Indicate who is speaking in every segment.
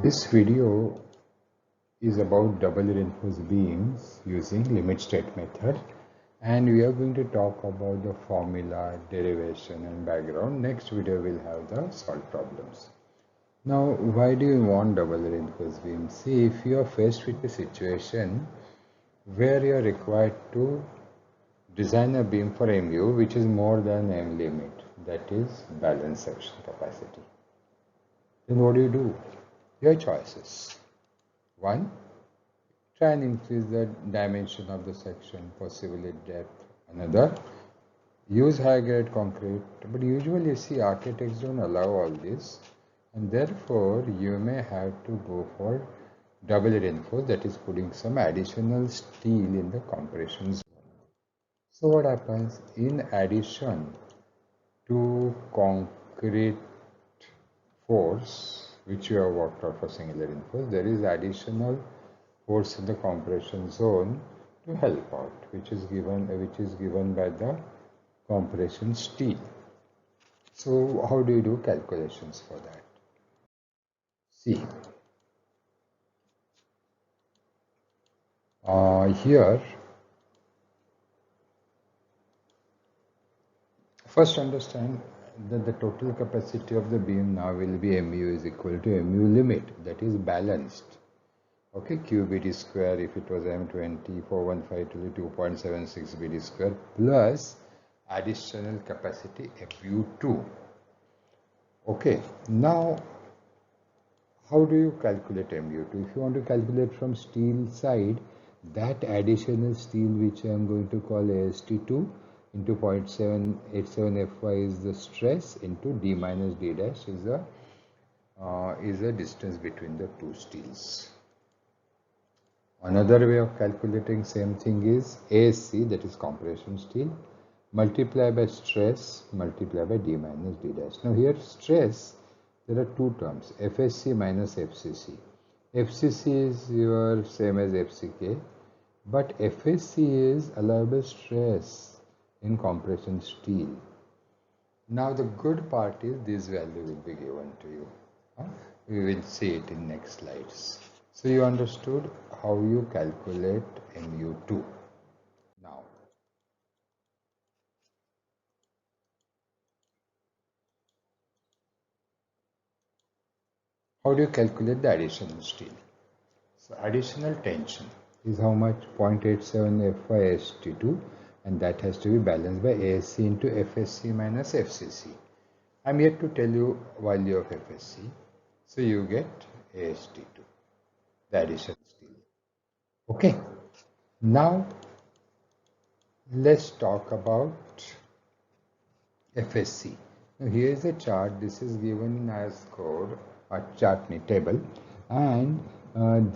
Speaker 1: This video is about double reinforced beams using limit state method, and we are going to talk about the formula, derivation and background. Next video will have the solved problems. Now, why do you want double reinforced beam? See, if you are faced with a situation where you are required to design a beam for MU which is more than M limit, that is balance section capacity, then what do? Your choices. One, try and increase the dimension of the section, possibly depth. Another, use high grade concrete. But usually you see architects don't allow all this, and therefore you may have to go for double reinforced, that is putting some additional steel in the compression zone. So what happens in addition to concrete force which you have worked out for singular reinforced, there is additional force in the compression zone to help out, which is given by the compression steel. So how do you do calculations for that? See, here first understand that the total capacity of the beam now will be mu is equal to mu limit, that is balanced. Okay, QBD square, if it was M20, 415 to 2.76 BD square plus additional capacity FU2. Okay, now how do you calculate MU2? If you want to calculate from steel side, that additional steel which I am going to call AST2 into 0.787 Fy is the stress into D minus D dash is the distance between the two steels. Another way of calculating same thing is ASC, that is compression steel, multiplied by stress multiplied by D minus D dash. Now here stress, there are two terms, FSC minus FCC. FCC is your same as FCK, but FSC is allowable stress in compression steel. Now the good part is this value will be given to you. We will see it in next slides. So you understood how you calculate MU2. Now, how do you calculate the additional steel? So additional tension is how much? 0.87 FyST2, and that has to be balanced by ASC into FSC minus FCC. I'm yet to tell you value of FSC. So you get AST2, the additional steel. Okay. Now let's talk about FSC. Now here is a chart. This is given as code, a chart table, and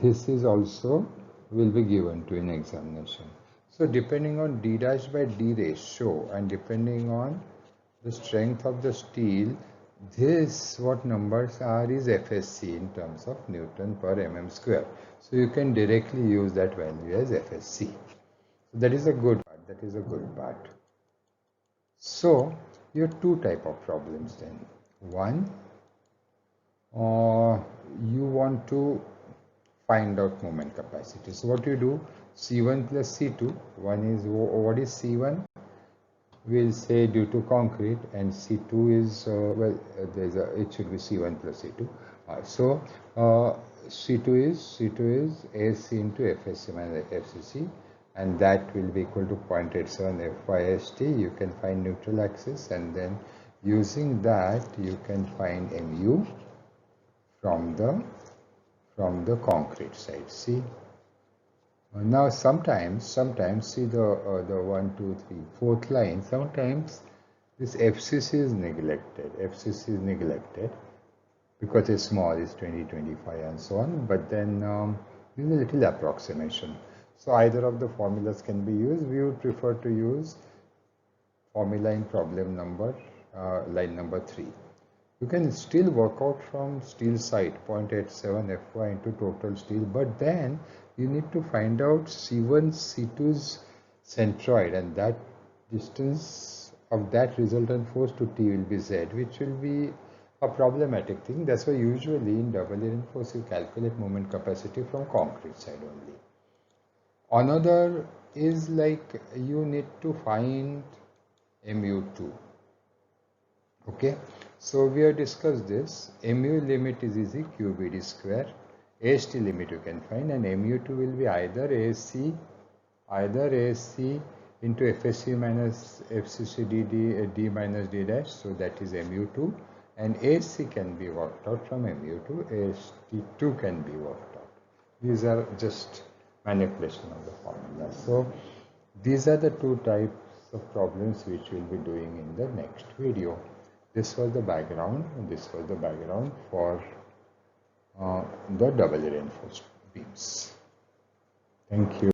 Speaker 1: this is also will be given to in examination. So depending on D dash by D ratio and depending on the strength of the steel, this what numbers are is FSC in terms of Newton per mm square. So you can directly use that value as FSC. So that is a good part. That is a good part. So you have two type of problems then. One, you want to find out moment capacity. So what you do, C1 plus C2. One is, what is C1? We'll say due to concrete, and C2 is it should be C1 plus C2. So C2 is AC into FSC minus FCC, and that will be equal to 0.87 FYST. You can find neutral axis, and then using that you can find MU from the concrete side. See. Now sometimes see the 1, 2, 3, fourth line. Sometimes this FCC is neglected. FCC is neglected because it's small, it's 20, 25 and so on. But then there's a little approximation. So either of the formulas can be used. We would prefer to use formula in problem number line number 3. You can still work out from steel side 0.87 Fy into total steel, but then you need to find out C1, C2's centroid, and that distance of that resultant force to T will be Z, which will be a problematic thing. That's why usually in doubly reinforced you calculate moment capacity from concrete side only. Another is like you need to find mu2. Okay, so we have discussed this. Mu limit is easy, qbd square. AST limit you can find, and mu2 will be either ASC into FSC minus FCC d minus d dash, so that is mu2, and ASC can be worked out from mu2, AST2 can be worked out. These are just manipulation of the formula. So these are the two types of problems which we'll be doing in the next video. This was the background, and this was the background for the doubly reinforced beams. Thank you.